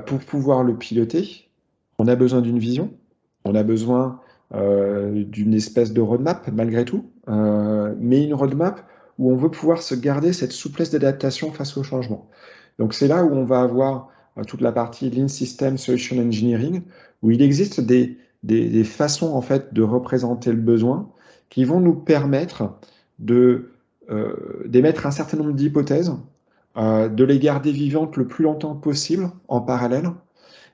A: pour pouvoir le piloter, on a besoin d'une vision, on a besoin d'une espèce de roadmap, malgré tout, mais une roadmap où on veut pouvoir se garder cette souplesse d'adaptation face au changement. Donc c'est là où on va avoir toute la partie Lean System Solution Engineering, où il existe des façons, en fait, de représenter le besoin qui vont nous permettre d'émettre un certain nombre d'hypothèses, de les garder vivantes le plus longtemps possible en parallèle,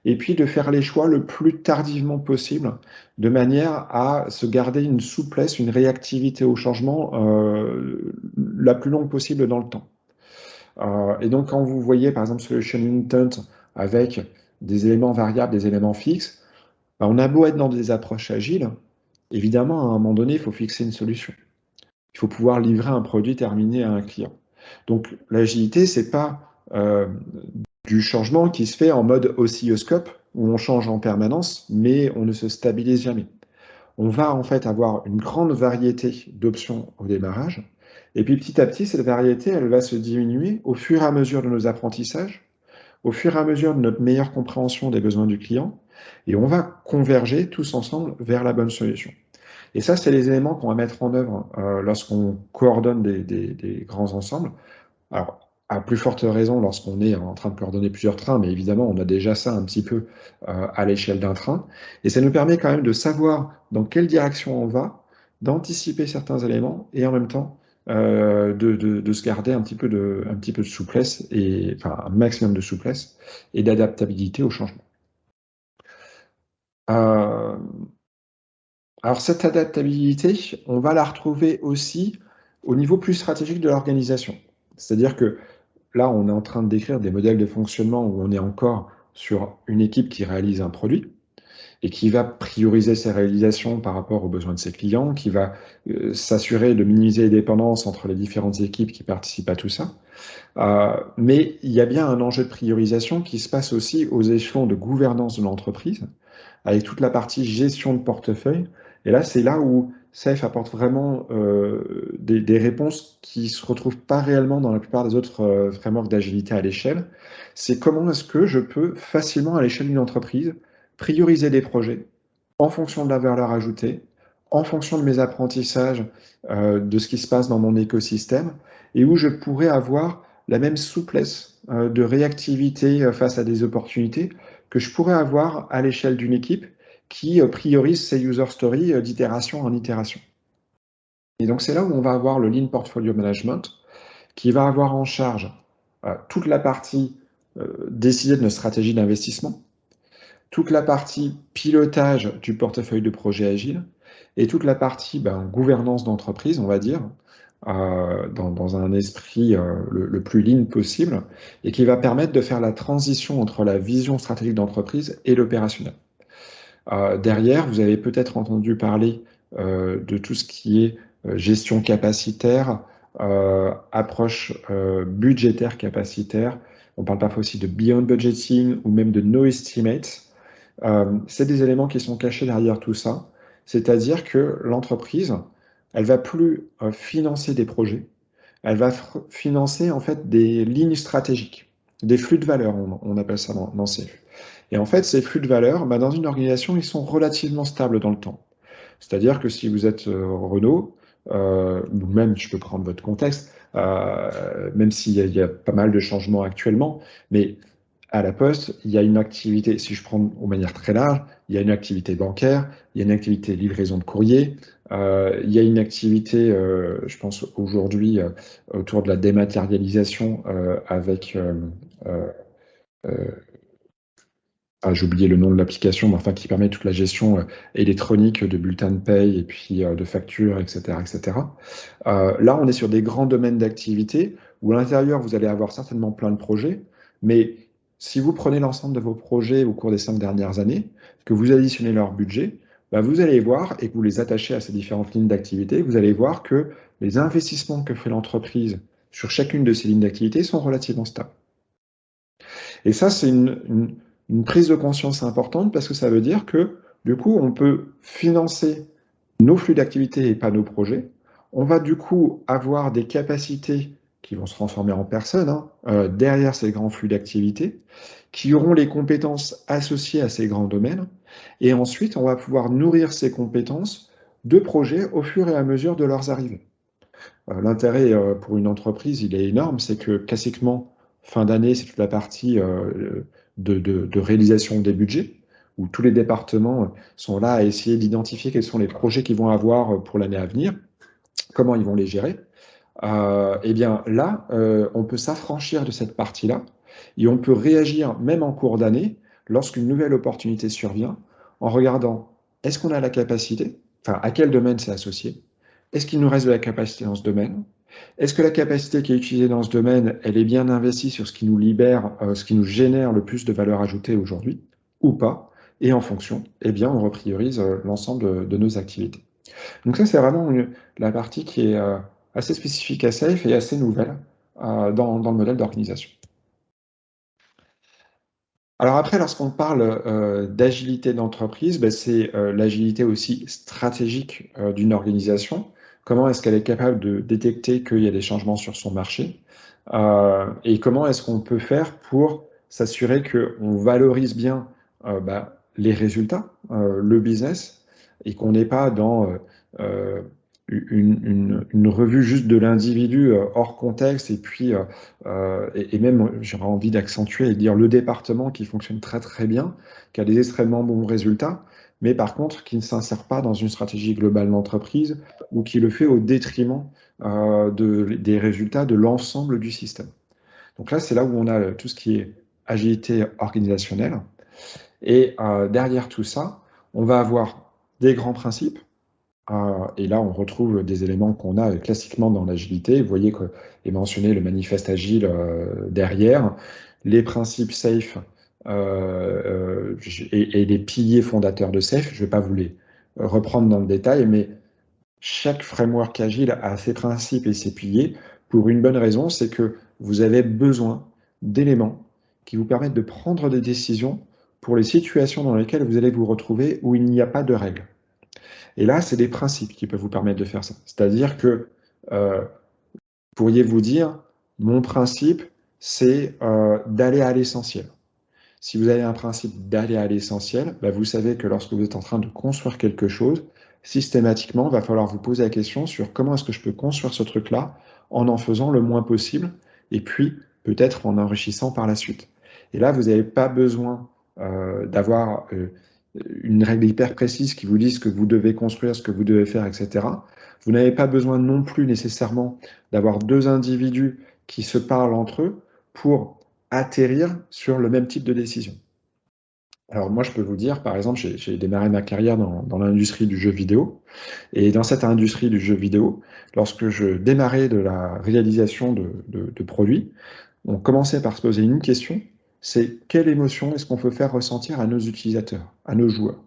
A: et puis de faire les choix le plus tardivement possible, de manière à se garder une souplesse, une réactivité au changement la plus longue possible dans le temps. Et donc quand vous voyez par exemple Solution Intent avec des éléments variables, des éléments fixes, on a beau être dans des approches agiles, évidemment à un moment donné il faut fixer une solution. Il faut pouvoir livrer un produit terminé à un client. Donc l'agilité, c'est pas du changement qui se fait en mode oscilloscope, où on change en permanence, mais on ne se stabilise jamais. On va en fait avoir une grande variété d'options au démarrage, et puis petit à petit, cette variété, elle va se diminuer au fur et à mesure de nos apprentissages, au fur et à mesure de notre meilleure compréhension des besoins du client, et on va converger tous ensemble vers la bonne solution. Et ça, c'est les éléments qu'on va mettre en œuvre lorsqu'on coordonne des grands ensembles. Alors, à plus forte raison lorsqu'on est en train de coordonner plusieurs trains, mais évidemment, on a déjà ça un petit peu à l'échelle d'un train. Et ça nous permet quand même de savoir dans quelle direction on va, d'anticiper certains éléments et en même temps de se garder un petit peu de souplesse, et, enfin un maximum de souplesse et d'adaptabilité au changement. Euh, alors cette adaptabilité, on va la retrouver aussi au niveau plus stratégique de l'organisation. C'est-à-dire que là, on est en train de décrire des modèles de fonctionnement où on est encore sur une équipe qui réalise un produit et qui va prioriser ses réalisations par rapport aux besoins de ses clients, qui va s'assurer de minimiser les dépendances entre les différentes équipes qui participent à tout ça. Mais il y a bien un enjeu de priorisation qui se passe aussi aux échelons de gouvernance de l'entreprise, avec toute la partie gestion de portefeuille. Et là, c'est là où SAFe apporte vraiment des réponses qui ne se retrouvent pas réellement dans la plupart des autres frameworks d'agilité à l'échelle. C'est comment est-ce que je peux facilement, à l'échelle d'une entreprise, prioriser des projets en fonction de la valeur ajoutée, en fonction de mes apprentissages, de ce qui se passe dans mon écosystème, et où je pourrais avoir la même souplesse de réactivité face à des opportunités que je pourrais avoir à l'échelle d'une équipe qui priorise ses user stories d'itération en itération. Et donc c'est là où on va avoir le Lean Portfolio Management qui va avoir en charge toute la partie décider de notre stratégie d'investissement, toute la partie pilotage du portefeuille de projet agile et toute la partie gouvernance d'entreprise, on va dire, dans un esprit le plus lean possible, et qui va permettre de faire la transition entre la vision stratégique d'entreprise et l'opérationnel. Derrière, vous avez peut-être entendu parler de tout ce qui est gestion capacitaire, approche budgétaire capacitaire. On parle parfois aussi de beyond budgeting ou même de no estimates. C'est des éléments qui sont cachés derrière tout ça. C'est-à-dire que l'entreprise, elle va plus financer des projets, elle va financer en fait des lignes stratégiques, des flux de valeur, on appelle ça dans ces flux. Et en fait, ces flux de valeur, dans une organisation, ils sont relativement stables dans le temps. C'est-à-dire que si vous êtes Renault, ou même, je peux prendre votre contexte, même s'il y a pas mal de changements actuellement, mais à la Poste, il y a une activité, si je prends de manière très large, il y a une activité bancaire, il y a une activité livraison de courrier, il y a une activité, je pense aujourd'hui, autour de la dématérialisation avec, j'ai oublié le nom de l'application, mais enfin qui permet toute la gestion électronique de bulletins de paye et puis de factures, etc., etc. Là, on est sur des grands domaines d'activité où à l'intérieur, vous allez avoir certainement plein de projets, mais si vous prenez l'ensemble de vos projets au cours des 5 dernières années, que vous additionnez leur budget, vous allez voir, et que vous les attachez à ces différentes lignes d'activité, vous allez voir que les investissements que fait l'entreprise sur chacune de ces lignes d'activité sont relativement stables. Et ça, c'est une prise de conscience importante parce que ça veut dire que, du coup, on peut financer nos flux d'activité et pas nos projets. On va du coup avoir des capacités qui vont se transformer en personnes derrière ces grands flux d'activité, qui auront les compétences associées à ces grands domaines. Et ensuite, on va pouvoir nourrir ces compétences de projets au fur et à mesure de leurs arrivées. L'intérêt pour une entreprise, il est énorme, c'est que classiquement, fin d'année, c'est toute la partie de réalisation des budgets, où tous les départements sont là à essayer d'identifier quels sont les projets qu'ils vont avoir pour l'année à venir, comment ils vont les gérer. Et bien là, on peut s'affranchir de cette partie-là et on peut réagir même en cours d'année lorsqu'une nouvelle opportunité survient en regardant est-ce qu'on a la capacité, enfin à quel domaine c'est associé, est-ce qu'il nous reste de la capacité dans ce domaine, est-ce que la capacité qui est utilisée dans ce domaine, elle est bien investie sur ce qui nous libère, ce qui nous génère le plus de valeur ajoutée aujourd'hui ou pas, et en fonction, eh bien on repriorise l'ensemble de nos activités. Donc ça, c'est vraiment la partie qui est assez spécifique à SAFe et assez nouvelle dans le modèle d'organisation. Alors après, lorsqu'on parle d'agilité d'entreprise, ben, c'est l'agilité aussi stratégique d'une organisation. Comment est-ce qu'elle est capable de détecter qu'il y a des changements sur son marché? Et comment est-ce qu'on peut faire pour s'assurer qu'on valorise bien les résultats, le business, et qu'on n'est pas dans une revue juste de l'individu hors contexte, et puis et même j'aurais envie d'accentuer et de dire le département qui fonctionne très très bien, qui a des extrêmement bons résultats, mais par contre qui ne s'insère pas dans une stratégie globale d'entreprise ou qui le fait au détriment des résultats de l'ensemble du système. Donc là, c'est là où on a tout ce qui est agilité organisationnelle. Et derrière tout ça, on va avoir des grands principes. Et là, on retrouve des éléments qu'on a classiquement dans l'agilité. Vous voyez est mentionné le manifeste agile derrière, les principes SAFe et les piliers fondateurs de SAFe. Je ne vais pas vous les reprendre dans le détail, mais chaque framework agile a ses principes et ses piliers pour une bonne raison, c'est que vous avez besoin d'éléments qui vous permettent de prendre des décisions pour les situations dans lesquelles vous allez vous retrouver où il n'y a pas de règles. Et là, c'est des principes qui peuvent vous permettre de faire ça. C'est-à-dire que pourriez vous dire, mon principe, c'est d'aller à l'essentiel. Si vous avez un principe d'aller à l'essentiel, vous savez que lorsque vous êtes en train de construire quelque chose, systématiquement, il va falloir vous poser la question sur comment est-ce que je peux construire ce truc-là en faisant le moins possible, et puis peut-être en enrichissant par la suite. Et là, vous n'avez pas besoin d'avoir une règle hyper précise qui vous dit ce que vous devez construire, ce que vous devez faire, etc. Vous n'avez pas besoin non plus nécessairement d'avoir deux individus qui se parlent entre eux pour atterrir sur le même type de décision. Alors moi, je peux vous dire, par exemple, j'ai démarré ma carrière dans l'industrie du jeu vidéo. Et dans cette industrie du jeu vidéo, lorsque je démarrais de la réalisation de produits, on commençait par se poser une question, c'est quelle émotion est-ce qu'on peut faire ressentir à nos utilisateurs, à nos joueurs?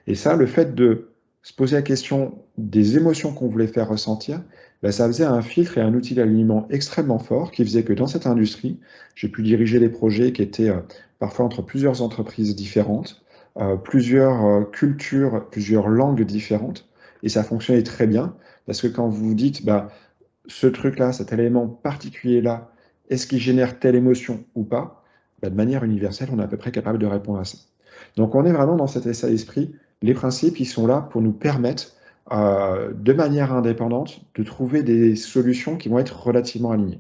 A: Et ça, le fait de se poser la question des émotions qu'on voulait faire ressentir, ça faisait un filtre et un outil d'alignement extrêmement fort qui faisait que dans cette industrie, j'ai pu diriger des projets qui étaient parfois entre plusieurs entreprises différentes, plusieurs cultures, plusieurs langues différentes, et ça fonctionnait très bien, parce que quand vous vous dites, ce truc-là, cet élément particulier-là, est-ce qu'il génère telle émotion ou pas? De manière universelle, on est à peu près capable de répondre à ça. Donc on est vraiment dans cet état d'esprit. Les principes, ils sont là pour nous permettre, de manière indépendante, de trouver des solutions qui vont être relativement alignées.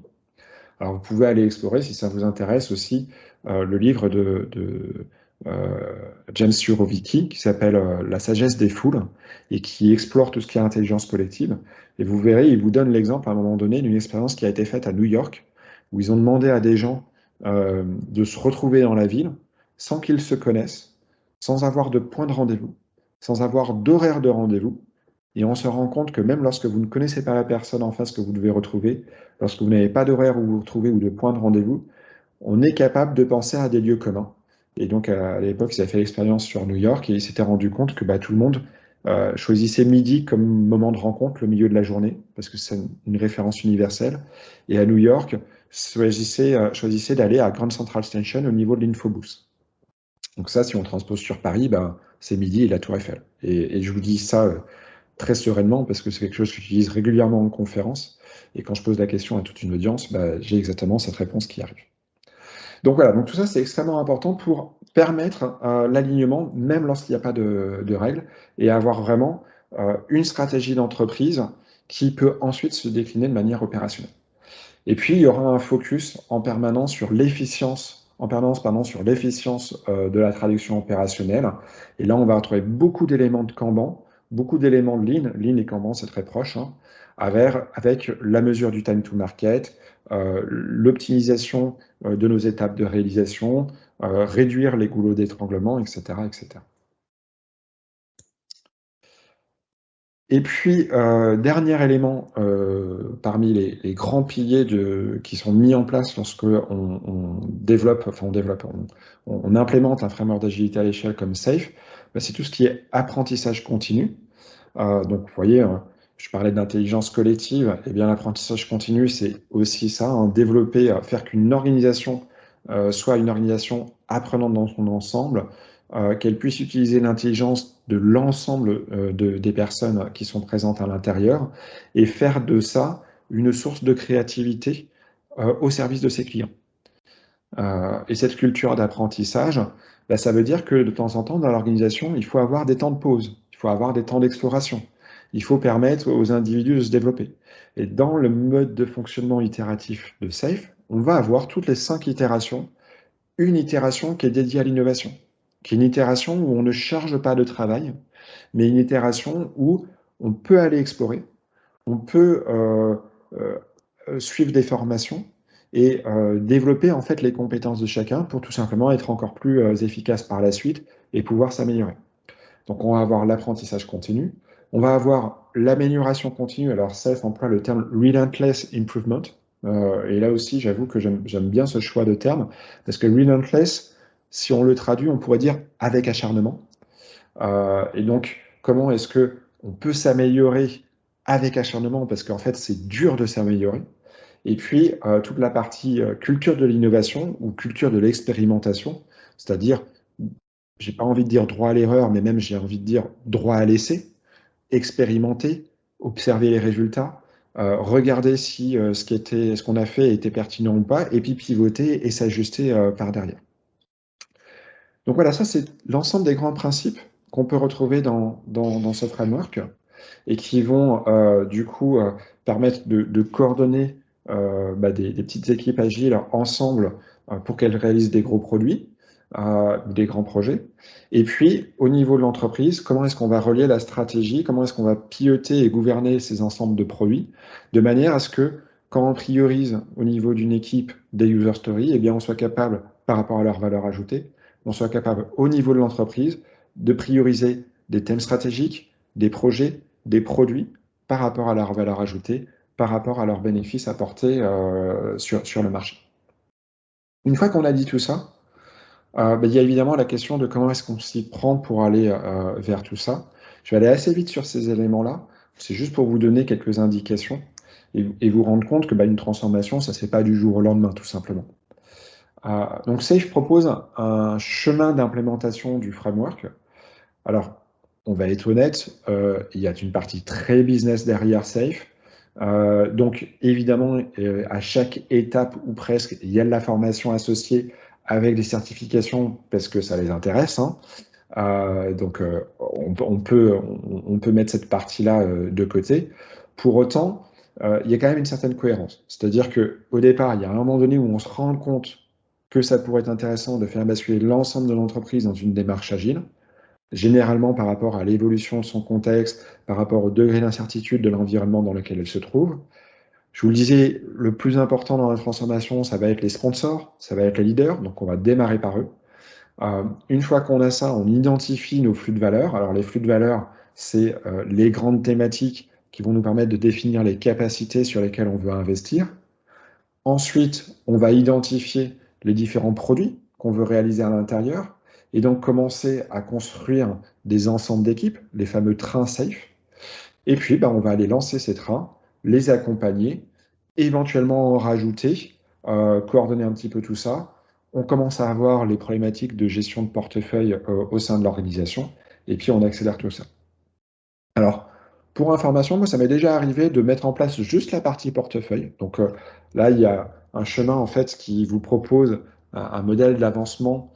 A: Alors vous pouvez aller explorer, si ça vous intéresse aussi, le livre de James Surovicki qui s'appelle La sagesse des foules et qui explore tout ce qui est intelligence collective. Et vous verrez, il vous donne l'exemple à un moment donné d'une expérience qui a été faite à New York où ils ont demandé à des gens de se retrouver dans la ville sans qu'ils se connaissent, sans avoir de point de rendez-vous, sans avoir d'horaire de rendez-vous. Et on se rend compte que même lorsque vous ne connaissez pas la personne en face que vous devez retrouver, lorsque vous n'avez pas d'horaire où vous vous retrouvez ou de point de rendez-vous, on est capable de penser à des lieux communs. Et donc, à l'époque, ils avaient fait l'expérience sur New York et ils s'étaient rendu compte que tout le monde choisissait midi comme moment de rencontre, le milieu de la journée, parce que c'est une référence universelle. Et à New York, choisissait d'aller à Grand Central Station au niveau de l'Infobooth. Donc ça, si on transpose sur Paris, c'est midi et la Tour Eiffel. Et je vous dis ça très sereinement parce que c'est quelque chose que j'utilise régulièrement en conférence. Et quand je pose la question à toute une audience, j'ai exactement cette réponse qui arrive. Donc voilà, donc tout ça c'est extrêmement important pour permettre l'alignement, même lorsqu'il n'y a pas de règles, et avoir vraiment une stratégie d'entreprise qui peut ensuite se décliner de manière opérationnelle. Et puis il y aura un focus en permanence sur l'efficience, sur l'efficience de la traduction opérationnelle. Et là, on va retrouver beaucoup d'éléments de Kanban, beaucoup d'éléments de Lean. Lean et Kanban, c'est très proche, hein, avec la mesure du time to market, l'optimisation de nos étapes de réalisation, réduire les goulots d'étranglement, etc., etc. Et puis, dernier élément parmi les grands piliers qui sont mis en place lorsque on implémente un framework d'agilité à l'échelle comme SAFe, c'est tout ce qui est apprentissage continu. Donc, vous voyez, je parlais d'intelligence collective, et bien l'apprentissage continu, c'est aussi ça, hein, développer, faire qu'une organisation soit une organisation apprenante dans son ensemble, qu'elle puisse utiliser l'intelligence de l'ensemble des personnes qui sont présentes à l'intérieur et faire de ça une source de créativité au service de ses clients. Et cette culture d'apprentissage, bah, ça veut dire que de temps en temps, dans l'organisation, il faut avoir des temps de pause, il faut avoir des temps d'exploration, il faut permettre aux individus de se développer. Et dans le mode de fonctionnement itératif de SAFe, on va avoir toutes les 5 itérations, une itération qui est dédiée à l'innovation, qui est une itération où on ne charge pas de travail, mais une itération où on peut aller explorer, on peut suivre des formations et développer en fait les compétences de chacun pour tout simplement être encore plus efficace par la suite et pouvoir s'améliorer. Donc on va avoir l'apprentissage continu, on va avoir l'amélioration continue. Alors SAFe emploie le terme Relentless Improvement. Et là aussi, j'avoue que j'aime bien ce choix de terme, parce que Relentless, si on le traduit, on pourrait dire avec acharnement. Et donc, comment est-ce qu'on peut s'améliorer avec acharnement, parce qu'en fait, c'est dur de s'améliorer. Et puis, toute la partie culture de l'innovation ou culture de l'expérimentation, c'est-à-dire, j'ai pas envie de dire droit à l'erreur, mais même j'ai envie de dire droit à l'essai, expérimenter, observer les résultats, regarder si ce qu'on a fait était pertinent ou pas, et puis pivoter et s'ajuster par derrière. Donc voilà, ça c'est l'ensemble des grands principes qu'on peut retrouver dans ce framework et qui vont du coup permettre de coordonner des petites équipes agiles ensemble pour qu'elles réalisent des gros produits, des grands projets. Et puis, au niveau de l'entreprise, comment est-ce qu'on va relier la stratégie, comment est-ce qu'on va piloter et gouverner ces ensembles de produits, de manière à ce que quand on priorise au niveau d'une équipe des user stories, eh bien, on soit capable, par rapport à leur valeur ajoutée, on soit capable au niveau de l'entreprise de prioriser des thèmes stratégiques, des projets, des produits par rapport à leur valeur ajoutée, par rapport à leurs bénéfices apportés sur le marché. Une fois qu'on a dit tout ça, il y a évidemment la question de comment est-ce qu'on s'y prend pour aller vers tout ça. Je vais aller assez vite sur ces éléments-là. C'est juste pour vous donner quelques indications et vous rendre compte que une transformation, ça ne se fait pas du jour au lendemain, tout simplement. Donc SAFe propose un chemin d'implémentation du framework. Alors, on va être honnête, il y a une partie très business derrière SAFe. Donc, évidemment, à chaque étape ou presque, il y a de la formation associée avec des certifications parce que ça les intéresse. Hein. Donc, on peut mettre cette partie-là de côté. Pour autant, il y a quand même une certaine cohérence. C'est-à-dire qu'au départ, il y a un moment donné où on se rend compte que ça pourrait être intéressant de faire basculer l'ensemble de l'entreprise dans une démarche agile, généralement par rapport à l'évolution de son contexte, par rapport au degré d'incertitude de l'environnement dans lequel elle se trouve. Je vous le disais, le plus important dans la transformation, ça va être les sponsors, ça va être les leaders, donc on va démarrer par eux. Une fois qu'on a ça, on identifie nos flux de valeur. Alors les flux de valeur, c'est les grandes thématiques qui vont nous permettre de définir les capacités sur lesquelles on veut investir. Ensuite, on va identifier les différents produits qu'on veut réaliser à l'intérieur et donc commencer à construire des ensembles d'équipes, les fameux trains SAFe. Et puis, on va aller lancer ces trains, les accompagner, éventuellement en rajouter, coordonner un petit peu tout ça. On commence à avoir les problématiques de gestion de portefeuille au sein de l'organisation, et puis on accélère tout ça. Alors, pour information, moi, ça m'est déjà arrivé de mettre en place juste la partie portefeuille. Donc là, il y a un chemin en fait qui vous propose un modèle d'avancement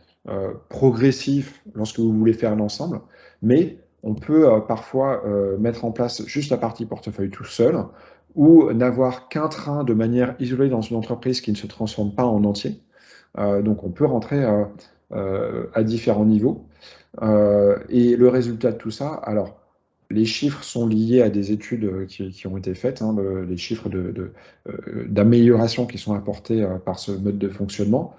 A: progressif lorsque vous voulez faire l'ensemble, mais on peut parfois mettre en place juste la partie portefeuille tout seul ou n'avoir qu'un train de manière isolée dans une entreprise qui ne se transforme pas en entier. Donc on peut rentrer à différents niveaux. Et le résultat de tout ça, alors les chiffres sont liés à des études qui ont été faites, hein, les chiffres d'amélioration qui sont apportés par ce mode de fonctionnement.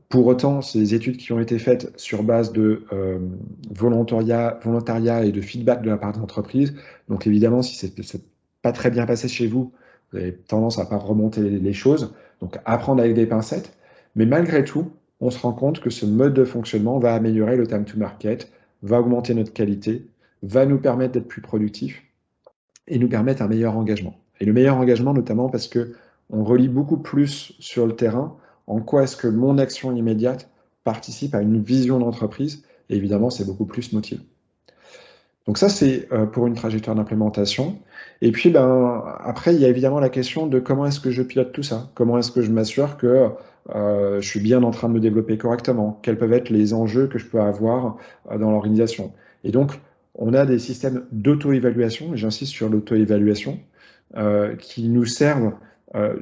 A: Pour autant, c'est des études qui ont été faites sur base de volontariat et de feedback de la part de l'entreprise. Donc évidemment, si c'est pas très bien passé chez vous, vous avez tendance à pas remonter les choses. Donc apprendre avec des pincettes. Mais malgré tout, on se rend compte que ce mode de fonctionnement va améliorer le time to market, va augmenter notre qualité, va nous permettre d'être plus productifs et nous permettre un meilleur engagement. Et le meilleur engagement, notamment parce que on relie beaucoup plus sur le terrain, en quoi est-ce que mon action immédiate participe à une vision d'entreprise, et évidemment, c'est beaucoup plus motivant. Donc ça, c'est pour une trajectoire d'implémentation. Et puis, après, il y a évidemment la question de comment est-ce que je pilote tout ça? Comment est-ce que je m'assure que je suis bien en train de me développer correctement? Quels peuvent être les enjeux que je peux avoir dans l'organisation? Et donc, on a des systèmes d'auto-évaluation, et j'insiste sur l'auto-évaluation, qui nous servent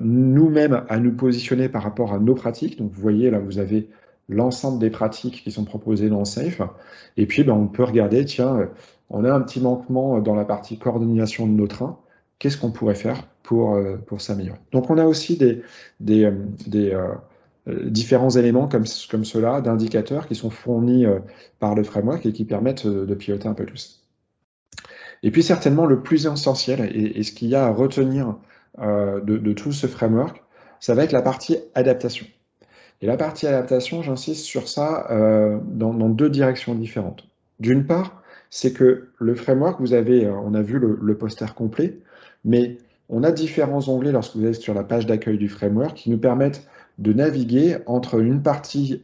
A: nous-mêmes à nous positionner par rapport à nos pratiques. Donc, vous voyez, là, vous avez l'ensemble des pratiques qui sont proposées dans SAFe. Et puis, on peut regarder, tiens, on a un petit manquement dans la partie coordination de nos trains. Qu'est-ce qu'on pourrait faire pour s'améliorer? Donc, on a aussi des différents éléments comme cela, d'indicateurs qui sont fournis par le framework et qui permettent de piloter un peu tout ça. Et puis, certainement, le plus essentiel et ce qu'il y a à retenir de tout ce framework, ça va être la partie adaptation. Et la partie adaptation, j'insiste sur ça dans deux directions différentes. D'une part, c'est que le framework, on a vu le poster complet, mais on a différents onglets lorsque vous êtes sur la page d'accueil du framework qui nous permettent de naviguer entre une partie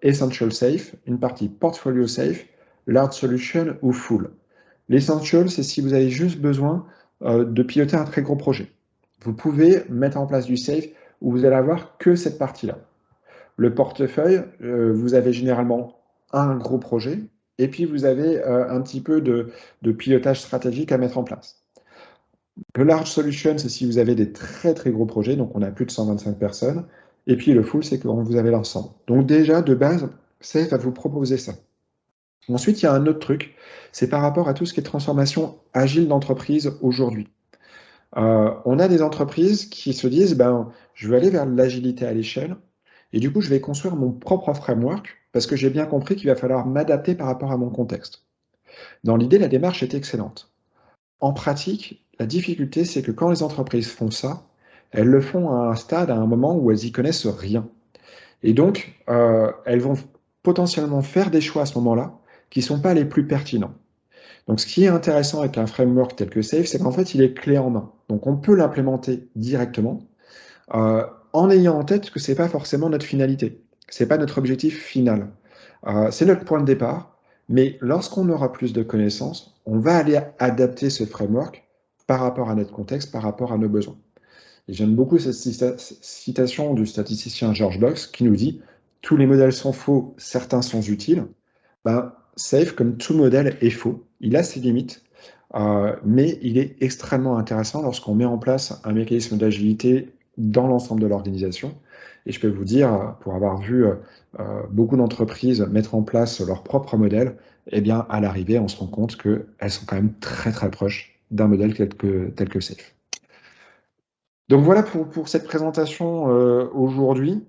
A: Essential Safe, une partie Portfolio Safe, Large Solution ou Full. L'Essential, c'est si vous avez juste besoin de piloter un très gros projet. Vous pouvez mettre en place du Safe où vous allez avoir que cette partie-là. Le portefeuille, vous avez généralement un gros projet et puis vous avez un petit peu de pilotage stratégique à mettre en place. Le large solution, c'est si vous avez des très très gros projets, donc on a plus de 125 personnes. Et puis le full, c'est quand vous avez l'ensemble. Donc déjà, de base, Safe va vous proposer ça. Ensuite, il y a un autre truc, c'est par rapport à tout ce qui est transformation agile d'entreprise aujourd'hui. On a des entreprises qui se disent, je veux aller vers l'agilité à l'échelle, et du coup, je vais construire mon propre framework parce que j'ai bien compris qu'il va falloir m'adapter par rapport à mon contexte. Dans l'idée, la démarche est excellente. En pratique, la difficulté, c'est que quand les entreprises font ça, elles le font à un stade, à un moment où elles y connaissent rien. Et donc, elles vont potentiellement faire des choix à ce moment-là qui ne sont pas les plus pertinents. Donc, ce qui est intéressant avec un framework tel que Safe, c'est qu'en fait, il est clé en main. Donc, on peut l'implémenter directement en ayant en tête que ce n'est pas forcément notre finalité. Ce n'est pas notre objectif final. C'est notre point de départ, mais lorsqu'on aura plus de connaissances, on va aller adapter ce framework par rapport à notre contexte, par rapport à nos besoins. Et j'aime beaucoup cette citation du statisticien George Box qui nous dit « Tous les modèles sont faux, certains sont utiles ». Safe, comme tout modèle, est faux. Il a ses limites, mais il est extrêmement intéressant lorsqu'on met en place un mécanisme d'agilité dans l'ensemble de l'organisation. Et je peux vous dire, pour avoir vu beaucoup d'entreprises mettre en place leur propre modèle, eh bien, à l'arrivée, on se rend compte qu'elles sont quand même très très proches d'un modèle tel que Safe. Donc voilà pour cette présentation aujourd'hui.